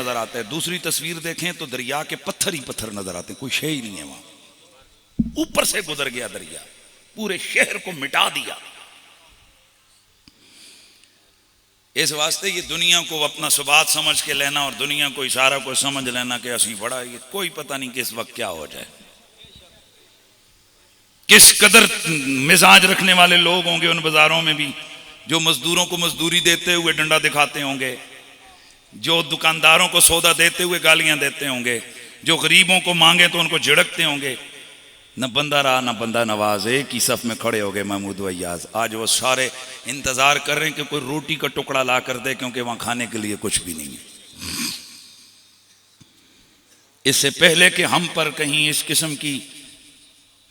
نظر آتا ہے، دوسری تصویر دیکھیں تو دریا کے پتھر ہی پتھر نظر آتے ہیں، کوئی شے ہی نہیں ہے وہاں. اوپر سے گزر گیا دریا، پورے شہر کو مٹا دیا. اس واسطے یہ دنیا کو اپنا ثبات سمجھ کے لینا اور دنیا کو اشارہ کو سمجھ لینا کہ اسی بڑا، یہ کوئی پتہ نہیں کس وقت کیا ہو جائے. کس قدر مزاج رکھنے والے لوگ ہوں گے ان بازاروں میں بھی، جو مزدوروں کو مزدوری دیتے ہوئے ڈنڈا دکھاتے ہوں گے، جو دکانداروں کو سودا دیتے ہوئے گالیاں دیتے ہوں گے، جو غریبوں کو مانگے تو ان کو جھڑکتے ہوں گے. نہ بندہ رہا نہ بندہ نواز، ایک ہی صف میں کھڑے ہو گئے محمود و ایاز. آج وہ سارے انتظار کر رہے ہیں کہ کوئی روٹی کا ٹکڑا لا کر دے، کیونکہ وہاں کھانے کے لیے کچھ بھی نہیں ہے. اس سے پہلے کہ ہم پر کہیں اس قسم کی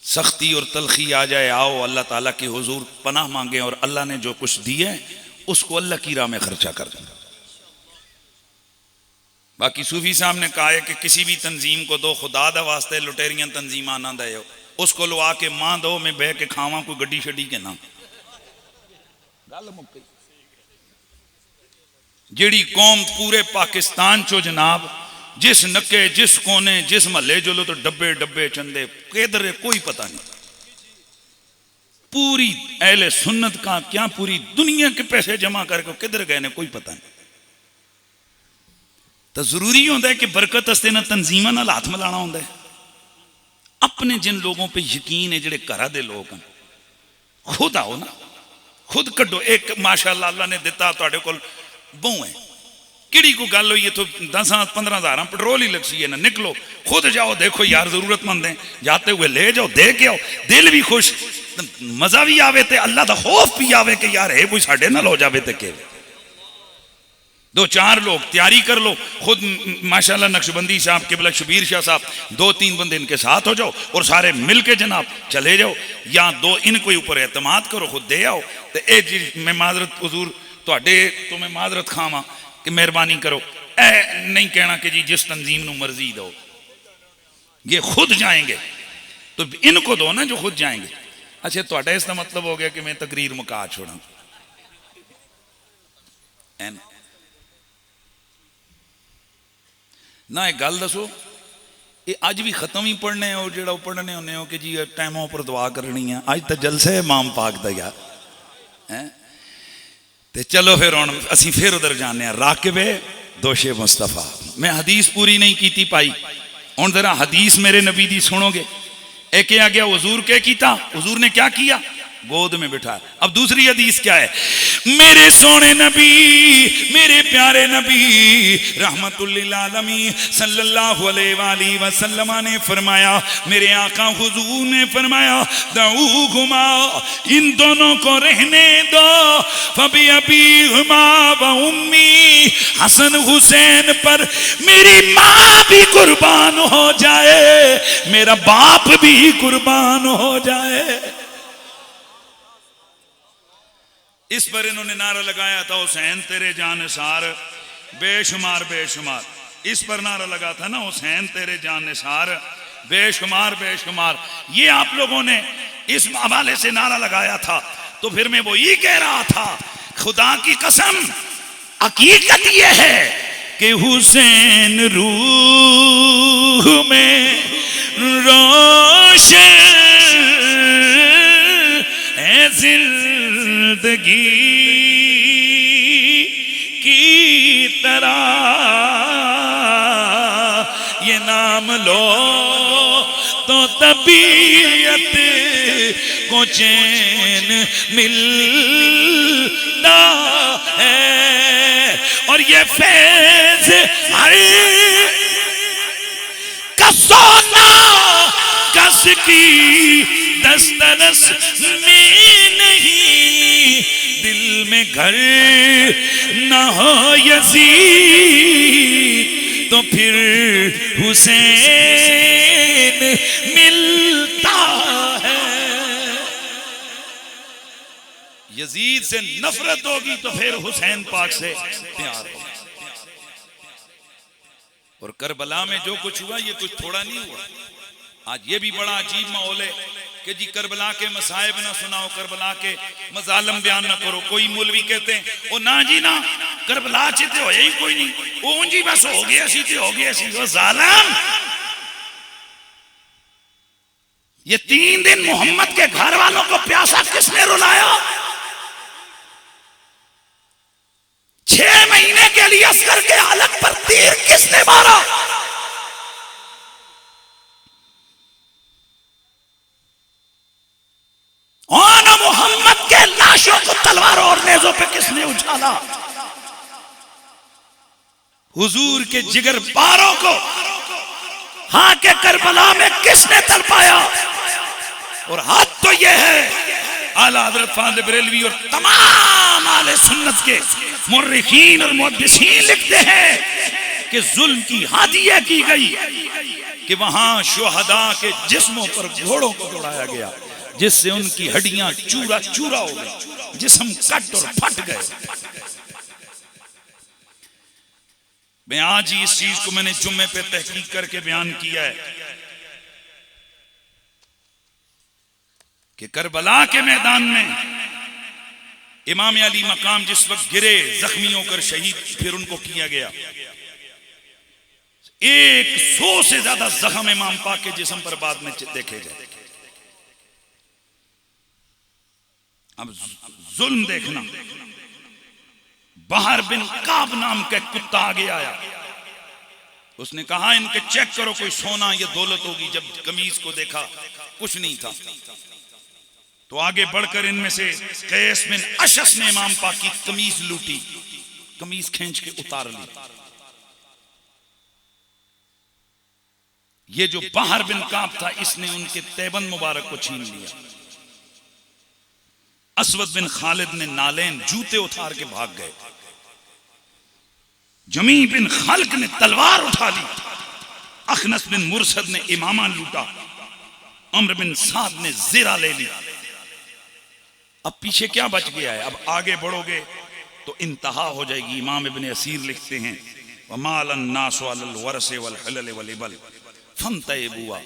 سختی اور تلخی آ جائے، آؤ اللہ تعالیٰ کے حضور پناہ مانگیں اور اللہ نے جو کچھ دیا ہے اس کو اللہ کی راہ میں خرچہ کر دیں. باقی صوفی صاحب نے کہا ہے کہ کسی بھی تنظیم کو دو، خدا دا واسطے لٹیریاں تنظیماں نہ دے، اس کو لو آ کے ماں دو میں بہ کے کھاواں کوئی گڈی شڈی کے نام. جیڑی قوم پورے پاکستان چو جناب جس نکے جس کونے جس محلے جو لو تو ڈبے ڈبے چندے کدھر کوئی پتہ نہیں. پوری اہل سنت کا کیا پوری دنیا کے پیسے جمع کر کے کدھر گئے نے کوئی پتہ نہیں. تو ضروری ہوتا ہے کہ برکت استے نہ تنظیماں نال ہاتھ ملانا ہوتا ہے. اپنے جن لوگوں پہ یقین ہے جڑے گھر دے لوگ ہیں، خود آؤ نا، خود کڈو. ایک ماشاءاللہ اللہ نے دیتا تواڈے کول بہو ہے، کیڑی کو گل ہوئی ہے تو 10-15 ہزار پٹرول ہی لگ سی ہے نا، نکلو خود جاؤ دیکھو یار ضرورت مند ہیں، جاتے ہوئے لے جاؤ دے کے آؤ، دل بھی خوش، مزہ بھی آوے تے اللہ دا خوف بھی آوے کہ یار ہے کوئی ساڈے نال ہو جاوے تے کہ 2-4 لوگ تیاری کر لو. خود ماشاءاللہ نقشبندی صاحب قبلہ شبیر شاہ صاحب 2-3 بندے ان کے ساتھ ہو جاؤ اور سارے مل کے جناب چلے جاؤ، یا دو ان کو اوپر اعتماد کرو، خود دے آؤ. تو اے جی میں معذرت حضور تو میں معذرت کھاواں کہ مہربانی کرو، اے نہیں کہنا کہ جی جس تنظیم نو مرضی دو، یہ خود جائیں گے تو ان کو دو نا جو خود جائیں گے. اچھا تو اس کا مطلب ہو گیا کہ میں تقریر مکا چھوڑا. نہ ایک گل دسو، یہ اج بھی ختم ہی پڑھنے ہو جڑا پڑھنے ہونے ہو کہ جی ٹائموں پر دعا کرنی ہے، اج تو جلسہ ہے امام پاک دا یار. تے چلو پھر ہوں اسی پھر ادھر جانے ہیں راکبے دوش مصطفیٰ. میں حدیث پوری نہیں کیتی پائی، ہوں ذرا حدیث میرے نبی دی سنو گے. ایک آ گیا حضور کیا کیتا، حضور نے کیا کیا، گود میں بٹھا. اب دوسری حدیث کیا ہے، میرے سونے نبی میرے پیارے نبی رحمت للعالمین صلی اللہ علیہ وآلہ وسلم نے فرمایا، میرے آقا حضور نے فرمایا دعوہما، ان دونوں کو رہنے دو، فبی ابیہما و امی، حسن حسین پر میری ماں بھی قربان ہو جائے، میرا باپ بھی قربان ہو جائے. اس پر انہوں نے نعرہ لگایا تھا حسین تیرے جانثار بے شمار بے شمار. اس پر نعرہ لگا تھا نا حسین تیرے جانثار بے شمار بے شمار. یہ آپ لوگوں نے اس حوالے سے نعرہ لگایا تھا. تو پھر میں وہی کہہ رہا تھا، خدا کی قسم حقیقت یہ ہے کہ حسین روح میں روشن ہے زندگی کی طرح، یہ نام لو تو طبیعت کو چین ملتا ہے، اور یہ فیض کا سونا کس کی دسترس میں نہیں، دل میں گھر نہ ہو یزید تو پھر حسین ملتا ہے. یزید سے نفرت ہوگی تو پھر حسین پاک سے پیار ہوگا. اور کربلا میں جو کچھ ہوا یہ کچھ تھوڑا نہیں ہوا. آج یہ بھی بڑا عجیب ماحول ہے کہ جی کربلا کے مصائب نہ سناؤ، کربلا کے مظالم بیان نہ کرو. کوئی مولوی کہتے ہیں او نا جی نا، کربلا چ تے ہویا ہی کوئی نہیں، اون جی بس ہو گیا سی تے ہو گیا سی۔ وہ ظالم، یہ 3 دن محمد کے گھر والوں کو پیاسا کس نے رلایا؟ 6 مہینے کے لیے عسکر کے حلق پر تیر کس نے مارا؟ اور محمد کے لاشوں کو تلواروں اور نیزوں پہ کس نے اچھالا؟ حضور کے جگر پاروں کو ہاں کے کربلا میں کس نے تڑپایا؟ اور حد تو یہ ہے، اعلیٰ حضرت فاضل بریلوی اور تمام اہل سنت کے مورخین اور محدثین لکھتے ہیں کہ ظلم کی حد یہ کی گئی کہ وہاں شہداء کے جسموں پر گھوڑوں کو دوڑایا گیا، جس سے ان کی ہڈیاں چورا چورا ہو گئی، جسم کٹ اور پھٹ گئے۔ میں آج ہی اس چیز کو میں نے جمعے پہ تحقیق کر کے بیان کیا ہے کہ کربلا کے میدان میں امام علی مقام جس وقت گرے زخمی ہو کر شہید، پھر ان کو کیا گیا 100 سے زیادہ زخم امام پاک کے جسم پر بعد میں دیکھے گئے۔ اب ظلم دیکھنا، بحر بن کعب نام کا ایک کتا آگے آیا، اس نے کہا ان کے چیک کرو کوئی سونا یا دولت ہوگی۔ جب قمیض کو دیکھا کچھ نہیں تھا، تو آگے بڑھ کر ان میں سے قیس بن اشعث نے امام پاک کی قمیض لوٹی، قمیض کھینچ کے اتار لی۔ یہ جو بحر بن کعب تھا اس نے ان کے تیبند مبارک کو چھین لیا۔ اسود بن خالد نے نالین جوتے اتار کے بھاگ گئے۔ جمی بن خلق نے تلوار اٹھا لی۔ اخنس بن مرسد نے امامہ لوٹا۔ عمر بن سعد نے زرہ لے لی۔ اب پیچھے کیا بچ گیا ہے؟ اب آگے بڑھو گے تو انتہا ہو جائے گی۔ امام ابن اسیر لکھتے ہیں وَمَالَ النَّاسُ عَلَى الْوَرْسِ وَالْحِلَلِ وَالْإِبَلِ فَانْتَئِبُوا۔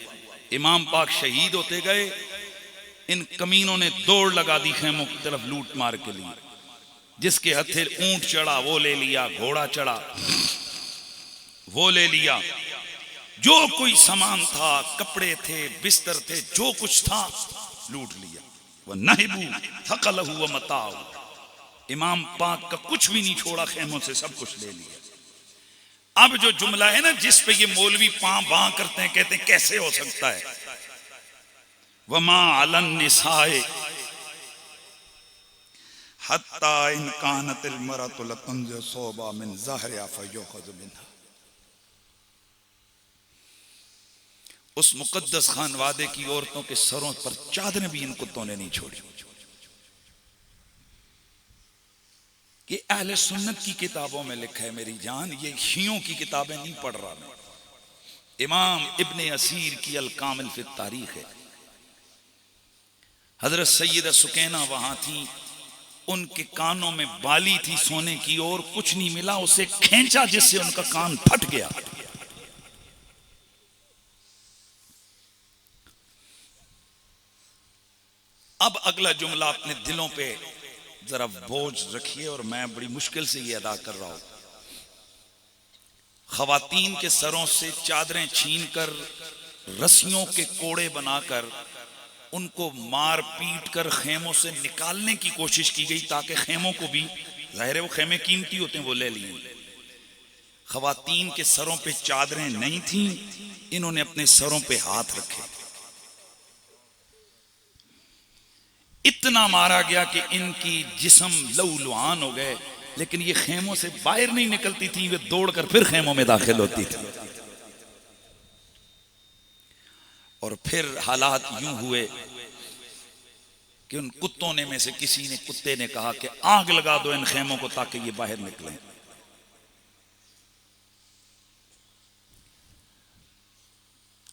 امام پاک شہید ہوتے گئے، ان کمینوں نے دوڑ لگا دی خیموں کی طرف لوٹ مار کے لیے۔ جس کے ہتھے اونٹ چڑھا وہ لے لیا، گھوڑا چڑھا وہ لے لیا، جو کوئی سامان تھا، کپڑے تھے، بستر تھے، جو کچھ تھا لوٹ لیا۔ وَنَهِبُوا ثَقَلَهُ وَمَتَاعُهُ۔ امام پاک کا کچھ بھی نہیں چھوڑا، خیموں سے سب کچھ لے لیا۔ اب جو جملہ ہے نا جس پہ یہ مولوی پاں باں کرتے ہیں، کہتے ہیں کیسے ہو سکتا ہے؟ وَمَا عَلَى النِّسَاءِ حَتَّى إِنْ كَانَتِ الْمَرَأَةُ لَتَنزِعُ ثَوْبًا مِنْ ظَهْرِهَا فَيُؤْخَذُ مِنْهَا۔ اس مقدس خانوادے کی عورتوں کے سروں پر چادریں بھی ان کتوں نے نہیں چھوڑی۔ یہ اہل سنت کی کتابوں میں لکھا ہے میری جان، یہ شیعوں کی کتابیں نہیں پڑھ رہا میں۔ امام ابن اسیر کی الکامل فی التاریخ ہے۔ حضرت سیدہ سکینہ وہاں تھی، ان کے کانوں میں بالی تھی سونے کی اور کچھ نہیں ملا، اسے کھینچا جس سے ان کا کان پھٹ گیا۔ اب اگلا جملہ اپنے دلوں پہ ذرا بوجھ رکھیے، اور میں بڑی مشکل سے یہ ادا کر رہا ہوں۔ خواتین کے سروں سے چادریں چھین کر، رسیوں کے کوڑے بنا کر، ان کو مار پیٹ کر خیموں سے نکالنے کی کوشش کی گئی تاکہ خیموں کو بھی، ظاہر ہے وہ خیمے قیمتی ہوتے ہیں، وہ لے لیں۔ خواتین کے سروں پہ چادریں نہیں تھیں، انہوں نے اپنے سروں پہ ہاتھ رکھے۔ اتنا مارا گیا کہ ان کی جسم لہولہان ہو گئے، لیکن یہ خیموں سے باہر نہیں نکلتی تھی، وہ دوڑ کر پھر خیموں میں داخل ہوتی تھی۔ اور پھر حالات یوں ہوئے کہ ان کتوں نے میں سے کسی نے، کتے نے کہا کہ آگ لگا دو ان خیموں کو تاکہ یہ باہر نکلیں۔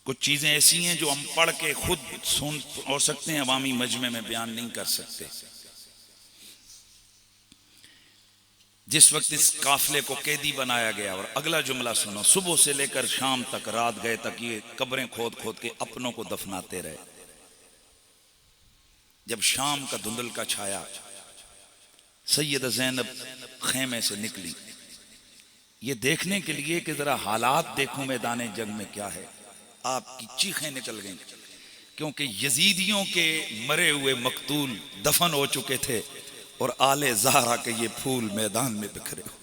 کچھ چیزیں ایسی ہیں جو ہم پڑھ کے خود سن اور سکتے ہیں، عوامی مجمع میں بیان نہیں کر سکتے۔ جس وقت اس قافلے کو قیدی بنایا گیا، اور اگلا جملہ سنو، صبح سے لے کر شام تک، رات گئے تک یہ قبریں کھود کھود کے اپنوں کو دفناتے رہے۔ جب شام کا دھندل کا چھایا، سیدہ زینب خیمے سے نکلی، یہ دیکھنے کے لیے کہ ذرا حالات دیکھوں میدان جنگ میں کیا ہے، آپ کی چیخیں نکل گئیں، کیونکہ یزیدیوں کے مرے ہوئے مقتول دفن ہو چکے تھے اور آل زہرا کے یہ پھول میدان میں بکھرے ہوئے.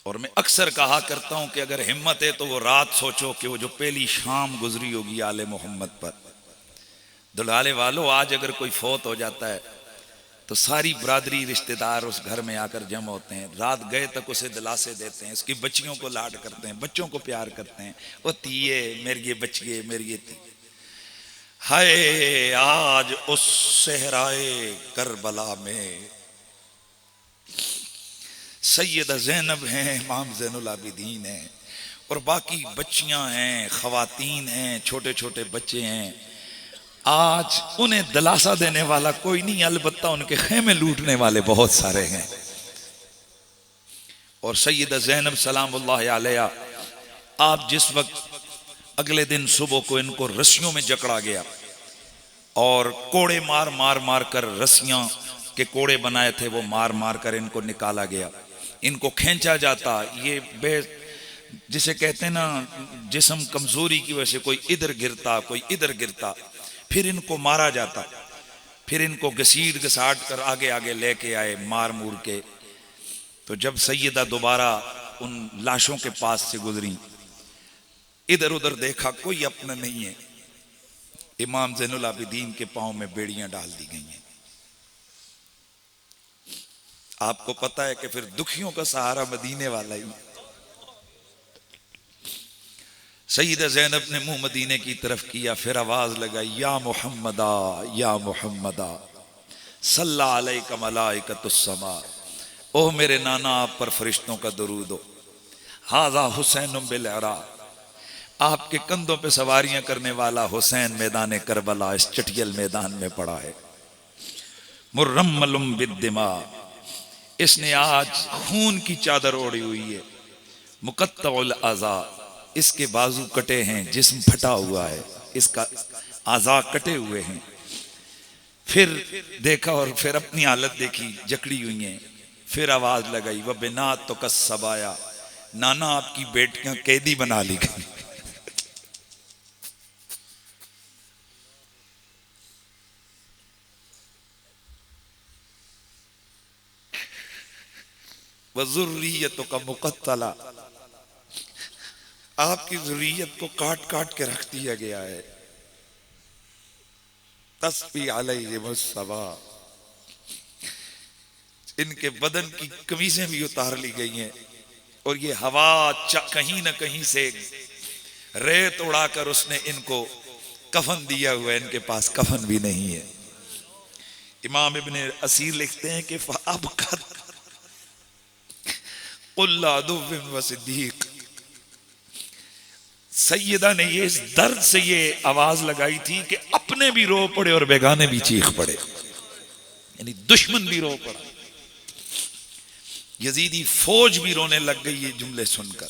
اور میں اکثر کہا کرتا ہوں کہ اگر ہمت ہے تو وہ رات سوچو کہ وہ جو پہلی شام گزری ہوگی آل محمد پر. دلالے والو، آج اگر کوئی فوت ہو جاتا ہے تو ساری برادری رشتہ دار اس گھر میں آ کر جمع ہوتے ہیں، رات گئے تک اسے دلاسے دیتے ہیں، اس کی بچیوں کو لاڈ کرتے ہیں، بچوں کو پیار کرتے ہیں، وہ تیے میری بچیے میری تھی. ہائے آج اس صحرائے کربلا میں سیدہ زینب ہیں، امام زین العابدین ہیں، اور باقی بچیاں ہیں، خواتین ہیں، چھوٹے چھوٹے بچے ہیں. آج انہیں دلاسا دینے والا کوئی نہیں، البتہ ان کے خیمے لوٹنے والے بہت سارے ہیں. اور سیدہ زینب سلام اللہ علیہ، آپ جس وقت اگلے دن صبح کو ان کو رسیوں میں جکڑا گیا اور کوڑے مار مار مار کر، رسیاں کے کوڑے بنائے تھے وہ مار مار کر ان کو نکالا گیا، ان کو کھینچا جاتا. یہ بے جسے کہتے ہیں نا جسم کمزوری کی وجہ سے کوئی ادھر گرتا کوئی ادھر گرتا، پھر ان کو مارا جاتا، پھر ان کو گھسیٹ گھساٹ کر آگے آگے لے کے آئے مار مور کے. تو جب سیدہ دوبارہ ان لاشوں کے پاس سے گزری، ادھر ادھر دیکھا کوئی اپنا نہیں ہے. امام زین العابدین کے پاؤں میں بیڑیاں ڈال دی گئی ہیں. آپ کو پتہ ہے کہ پھر دکھیوں کا سہارا مدینے والا ہی. سیدہ زینب نے منہ مدینے کی طرف کیا، پھر آواز لگائی، یا محمدا یا محمدا صلی علیک ملائکۃ السماء، او میرے نانا آپ پر فرشتوں کا درود ہو. ھذا حسین بالعراق، آپ کے کندھوں پہ سواریاں کرنے والا حسین میدان کربلا اس چٹیل میدان میں پڑا ہے. مرمل بالدماء، اس نے آج خون کی چادر اوڑھی ہوئی ہے. مقطع الاعضاء، اس کے بازو کٹے ہیں، جسم پھٹا ہوا ہے، اس کا اعضاء کٹے ہوئے ہیں. پھر دیکھا اور پھر اپنی حالت دیکھی، جکڑی ہوئی ہیں. پھر آواز لگائی، وَبِنَاتُکَ السَّبَايَا، نانا آپ کی بیٹیاں قیدی بنا لی گئی. وَذُرِّيَّتُكَ مُقَتَّلَةً، آپ کی ذریت کو کاٹ کاٹ کے رکھ دیا گیا ہے. تسبی علیہم الصبا، ان کے بدن کی قمیصیں بھی اتار لی گئی ہیں، اور یہ ہوا کہیں نہ کہیں سے ریت اڑا کر اس نے ان کو کفن دیا ہوا ہے، ان کے پاس کفن بھی نہیں ہے. امام ابن اسیر لکھتے ہیں کہ فَأَبْكَتْ قُلَّ عَدُوٍ وَصِدِّيقٍ، سیدہ نے یہ اس درد سے یہ آواز لگائی تھی کہ اپنے بھی رو پڑے اور بیگانے بھی چیخ پڑے، یعنی دشمن بھی رو پڑا، یزیدی فوج بھی رونے لگ گئی یہ جملے سن کر.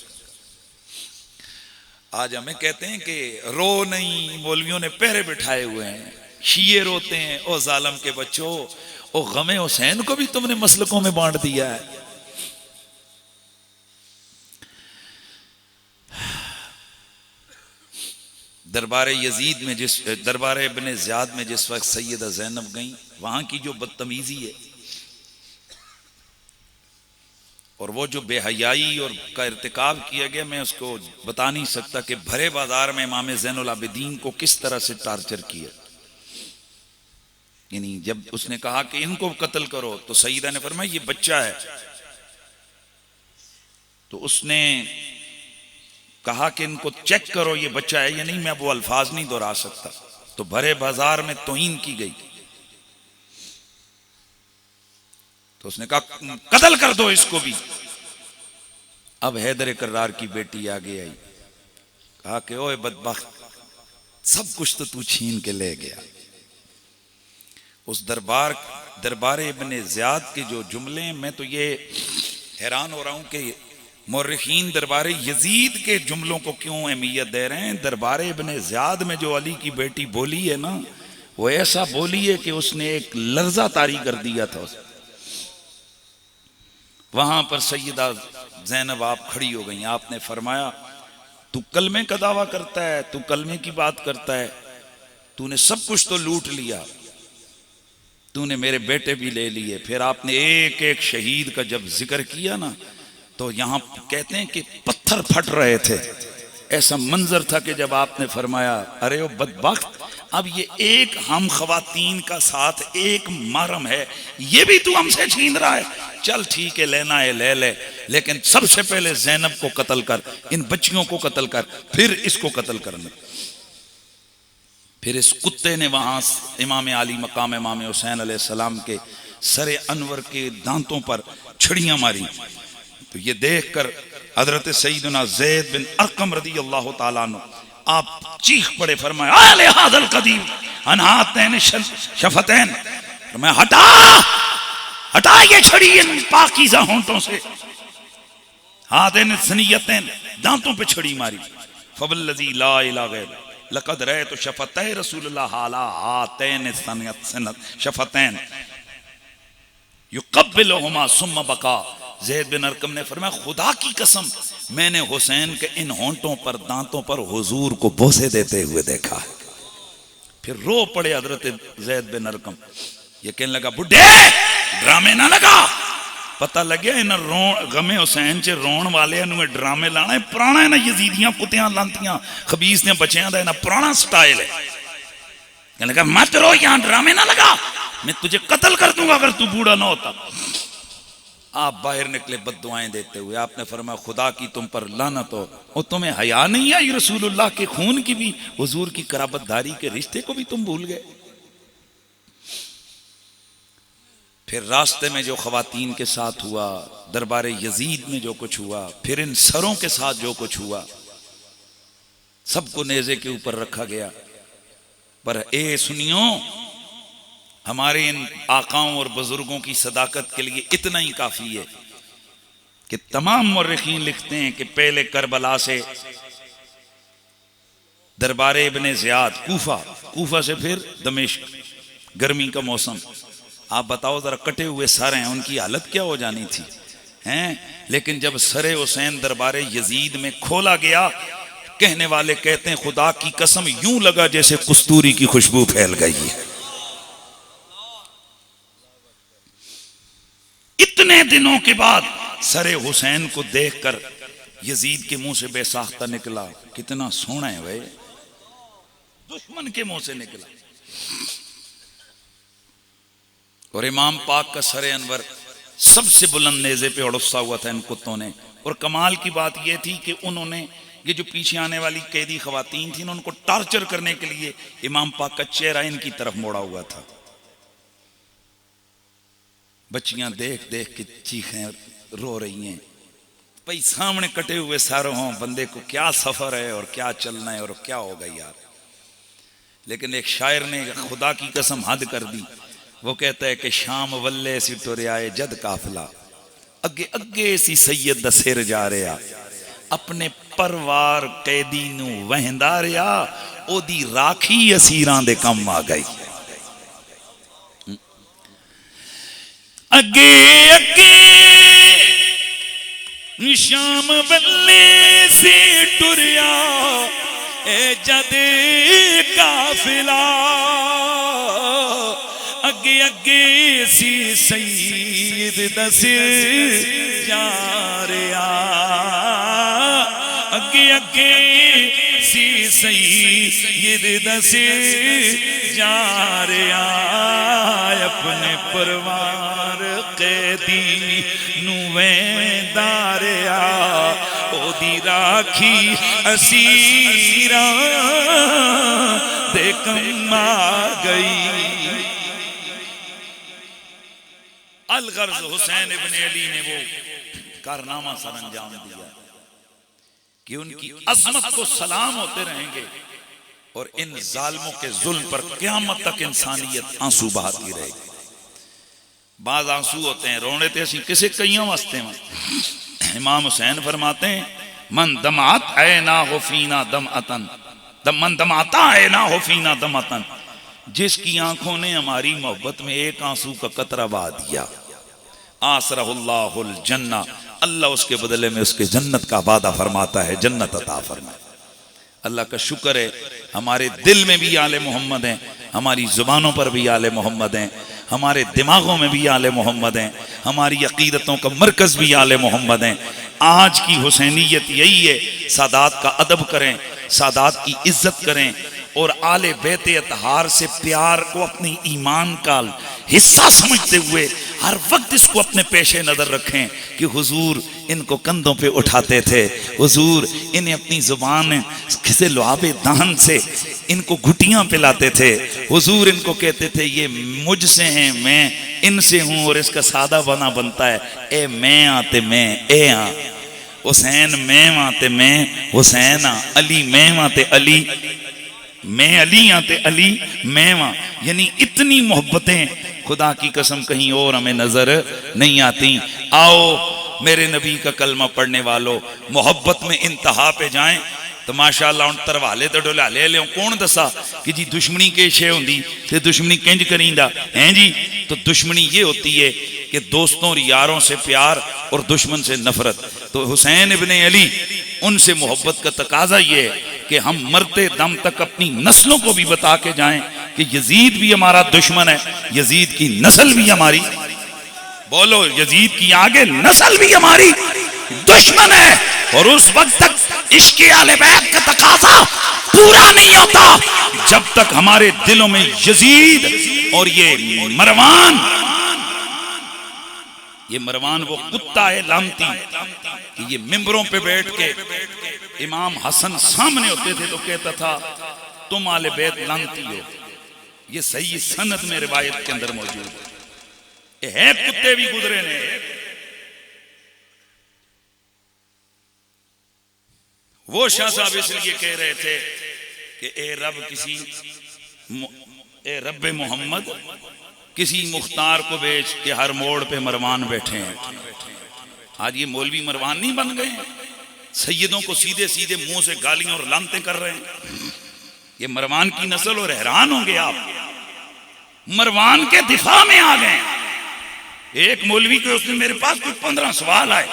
آج ہمیں کہتے ہیں کہ رو نہیں، مولویوں نے پہرے بٹھائے ہوئے ہیں، شیعہ روتے ہیں، او ظالم کے بچوں، او غم حسین کو بھی تم نے مسلکوں میں بانٹ دیا ہے. دربار یزید میں دربار ابن زیاد میں جس وقت سیدہ زینب گئیں، وہاں کی جو بدتمیزی ہے اور وہ جو بے حیائی اور کا ارتکاب کیا گیا، میں اس کو بتا نہیں سکتا کہ بھرے بازار میں امام زین العابدین کو کس طرح سے ٹارچر کیا. یعنی جب اس نے کہا کہ ان کو قتل کرو تو سیدہ نے فرمایا یہ بچہ ہے. تو اس نے کہا کہ ان کو چیک کرو یہ بچہ ہے یا نہیں، میں اب وہ الفاظ نہیں دہرا سکتا. تو بھرے بازار میں توہین کی گئی. تو اس نے کہا قتل کر دو اس کو بھی. اب حیدر کرار کی بیٹی آگے آئی، کہا کہ اوے بدبخت، سب کچھ تو چھین کے لے گیا. اس دربار ابن زیاد کے جو جملے ہیں، میں تو یہ حیران ہو رہا ہوں کہ مورخین دربار یزید کے جملوں کو کیوں اہمیت دے رہے ہیں؟ دربار ابن زیاد میں جو علی کی بیٹی بولی ہے نا، وہ ایسا بولی ہے کہ اس نے ایک لرزہ طاری کر دیا تھا اسے۔ وہاں پر سیدہ زینب آپ کھڑی ہو گئیں، آپ نے فرمایا تو کلمے کا دعویٰ کرتا ہے، تو کلمے کی بات کرتا ہے، تو نے سب کچھ تو لوٹ لیا، تو نے میرے بیٹے بھی لے لیے۔ پھر آپ نے ایک ایک شہید کا جب ذکر کیا نا، تو یہاں کہتے ہیں کہ پتھر پھٹ رہے تھے۔ ایسا منظر تھا کہ جب آپ نے فرمایا ارے وہ بدبخت، اب یہ ایک ہم خواتین کا ساتھ ایک محرم ہے، یہ بھی تو ہم سے چھین رہا ہے، چل ٹھیک ہے لینا ہے لے لے، لیکن سب سے پہلے زینب کو قتل کر، ان بچیوں کو قتل کر، پھر اس کو قتل کرنا۔ پھر اس کتے نے وہاں امام علی مقام امام حسین علیہ السلام کے سر انور کے دانتوں پر چھڑیاں ماری۔ تو یہ دیکھ کر حضرت سیدنا زید بن ارقم رضی اللہ تعالیٰ عنہ آپ چیخ پڑے، فرمایا آل هذا القدیم انہاتین شفتین، فرمایا ہٹا ہٹا یہ چھڑی ان پاکیزہ ہونٹوں سے، ہاتین سنیتین، دانتوں پہ چھڑی ماری۔ فوالذی لا الہ غیر لقد رأیت شفتہ رسول اللہ علی ہاتین شفتین یقبلہما ثم بکا۔ زید بن ارقم نے فرمایا خدا کی قسم میں نے حسین کے ان ہونٹوں پر دانتوں پر حضور کو بوسے دیتے ہوئے دیکھا ہے۔ پھر رو پڑے حضرت زید بن ارقم، یہ کہنے لگا بڈھے ڈرامے نہ لگا، پتہ لگیا انہیں غم حسین چے رون والے انہیں ڈرامے لانا ہے، پرانا ہے نا یزیدیاں کتیاں لانتیاں خبیث نے بچیاں دا ہے نا، پرانا سٹائل ہے۔ کہنے لگا مت رو، یہاں ڈرامے نہ لگا، میں تجھے قتل کر دوں گا اگر تو بوڑھا نہ ہوتا۔ آپ باہر نکلے بد دعائیں دیتے ہوئے، آپ نے فرمایا خدا کی تم پر لعنت ہو، اور تمہیں حیا نہیں آئی رسول اللہ کے خون کی بھی، حضور کی قرابت داری کے رشتے کو بھی تم بھول گئے۔ پھر راستے میں جو خواتین کے ساتھ ہوا، دربار یزید میں جو کچھ ہوا، پھر ان سروں کے ساتھ جو کچھ ہوا، سب کو نیزے کے اوپر رکھا گیا۔ پر اے سنیوں، ہمارے ان آقاؤں اور بزرگوں کی صداقت کے لیے اتنا ہی کافی ہے کہ تمام مورخین لکھتے ہیں کہ پہلے کربلا سے دربار ابن زیاد کوفہ سے پھر دمشق، گرمی کا موسم، آپ بتاؤ ذرا کٹے ہوئے سر ہیں، ان کی حالت کیا ہو جانی تھی ہیں؟ لیکن جب سر حسین دربار یزید میں کھولا گیا، کہنے والے کہتے ہیں خدا کی قسم یوں لگا جیسے کستوری کی خوشبو پھیل گئی ہے۔ اتنے دنوں کے بعد سر حسین کو دیکھ کر یزید کے منہ سے بے ساختہ نکلا، کتنا سونا ہے بھائی، دشمن کے منہ سے نکلا۔ اور امام پاک کا سر انور سب سے بلند نیزے پہ اڑسا ہوا تھا ان کتوں نے۔ اور کمال کی بات یہ تھی کہ انہوں نے یہ جو پیچھے آنے والی قیدی خواتین تھیں، ان کو ٹارچر کرنے کے لیے امام پاک کا چہرہ ان کی طرف موڑا ہوا تھا۔ بچیاں دیکھ دیکھ کے چیخیں رو رہی ہیں، بھئی سامنے کٹے ہوئے سر ہوں، بندے کو کیا سفر ہے اور کیا چلنا ہے اور کیا ہوگا یار۔ لیکن ایک شاعر نے خدا کی قسم حد کر دی، وہ کہتا ہے کہ شام ولے سی ٹریائے جد قافلہ، اگے اگے سی سید دا سر جا رہا، اپنے پروار قیدی نو وہندا رہا، او دی راکھی اسیران دے کم آ گئی۔ اگے اگے شام ولے سی ٹریا اے جد قافلہ، اگے اگے سی سید دا سر جا رہا، اگے اگے سی سید دا سر جا رہا، اپنے پروار قیدی نو ویندا رہا، او دی راکھی اسیراں دے کم آ گئی۔ الغرض حسین ابن علی نے وہ کارنامہ سر انجام دیا کہ ان کی عظمت کو سلام ہوتے رہیں گے، اور ان ظالموں کے ظلم پر قیامت تک انسانیت آنسو بہاتی رہے گی۔ بعض آنسو ہوتے ہیں، رونے تے اسی کسے کئیاں واسطے ہیں، امام حسین فرماتے ہیں من دمعت عیناہ فینا دمعتن، من دمعتا عیناہ فینا دمعتن، جس کی آنکھوں نے ہماری محبت میں ایک آنسو کا قطرہ بہا دیا، آسرہ اللہ الجنہ، اللہ اس کے بدلے میں اس کے جنت کا وعدہ فرماتا ہے، جنت عطا فرمائے۔ اللہ کا شکر ہے ہمارے دل میں بھی آل محمد ہیں، ہماری زبانوں پر بھی آل محمد ہیں، ہمارے دماغوں میں بھی آل محمد ہیں، ہماری عقیدتوں کا مرکز بھی آل محمد ہیں۔ آج کی حسینیت یہی ہے، سادات کا ادب کریں، سادات کی عزت کریں، اور آل بیت اطہار سے پیار کو اپنی ایمان کا حصہ سمجھتے ہوئے ہر وقت اس کو اپنے پیش نظر رکھیں کہ حضور ان کو کندھوں پہ اٹھاتے تھے، حضور انہیں اپنی زبان سے لعاب دہن سے ان کو گھٹیاں پلاتے تھے، حضور ان کو کہتے تھے یہ مجھ سے ہیں میں ان سے ہوں، اور اس کا سادہ بنا بنتا ہے اے میں آتے میں اے آ، حسین میں آتے میں حسین آ، علی میں آتے علی میں، علی آتے علی میں وہاں، یعنی اتنی محبتیں خدا کی قسم کہیں اور ہمیں نظر نہیں آتی۔ آؤ میرے نبی کا کلمہ پڑھنے والو، محبت میں انتہا پہ جائیں تو ماشاءاللہ ان تروالے تو ڈولا لے لیں، کون دسا کہ جی دشمنی کے شے ہوندی تے دشمنی کنج کریندا ہیں جی، تو دشمنی یہ ہوتی ہے کہ دوستوں اور یاروں سے پیار اور دشمن سے نفرت۔ تو حسین ابن علی ان سے محبت کا تقاضا یہ ہے کہ ہم مرتے دم تک اپنی نسلوں کو بھی بتا کے جائیں کہ یزید بھی ہمارا دشمن ہے، یزید کی نسل بھی ہماری، بولو یزید کی آگے نسل بھی ہماری دشمن ہے، اور اس وقت تک عشق اہل بیت کا تقاضا پورا نہیں ہوتا جب تک ہمارے دلوں میں یزید اور یہ مروان وہ کتا ہے لعنتی کہ یہ ممبروں پہ بیٹھ کے امام حسن سامنے ہوتے تھے تو کہتا تھا تم آل بیت لعنتی ہو، یہ صحیح سند میں روایت کے اندر موجود ہے، یہ ہے کتے بھی گزرے نے۔ وہ شاہ صاحب اس لیے کہہ رہے تھے کہ اے رب محمد کسی مختار کو بیچ کے ہر موڑ پہ مروان بیٹھے ہیں۔ آج یہ مولوی مروان نہیں بن گئے، سیدوں کو سیدھے سیدھے منہ سے گالیاں اور لعنتیں کر رہے ہیں، یہ مروان کی نسل، اور حیران ہوں گے آپ مروان کے دفاع میں آ گئے۔ ایک مولوی کے اس نے میرے پاس کچھ 15 سوال آئے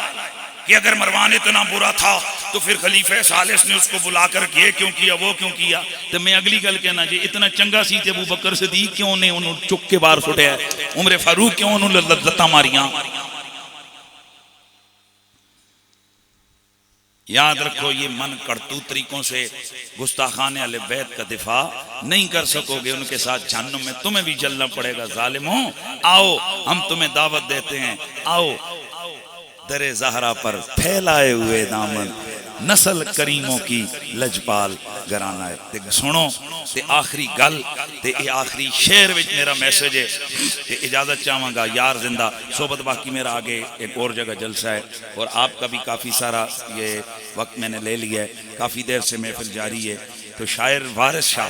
کہ اگر مروان اتنا برا تھا تو پھر خلیفہ ثالث نے اس کو بلا کر یہ کیوں کیا وہ کیوں کیا، تو میں اگلی گل کہنا جی اتنا چنگا سی تے ابو بکر صدیق کیوں نے انہوں چک کے باہر سٹیا، عمر فاروق کیوں انہوں لتا ماریاں۔ یاد رکھو یہ من کڑتو طریقوں سے گستاخان اہل بیت کا دفاع نہیں کر سکو گے، ان کے ساتھ جہنم میں تمہیں بھی جلنا پڑے گا۔ ظالموں آؤ ہم تمہیں دعوت دیتے ہیں، آؤ در زہرا پر پھیلائے ہوئے دامن نسل کریموں کی لجپال گھرانہ ہے۔ تے سنو تے آخری گل تے اے آخری شعر وچ میرا میسج ہے تے اجازت چاہوں گا یار زندہ صحبت، باقی میرا آگے ایک اور جگہ جلسہ ہے اور آپ کا بھی کافی سارا یہ وقت میں نے لے لیا ہے، کافی دیر سے محفل جاری ہے۔ تو شاعر وارث شاہ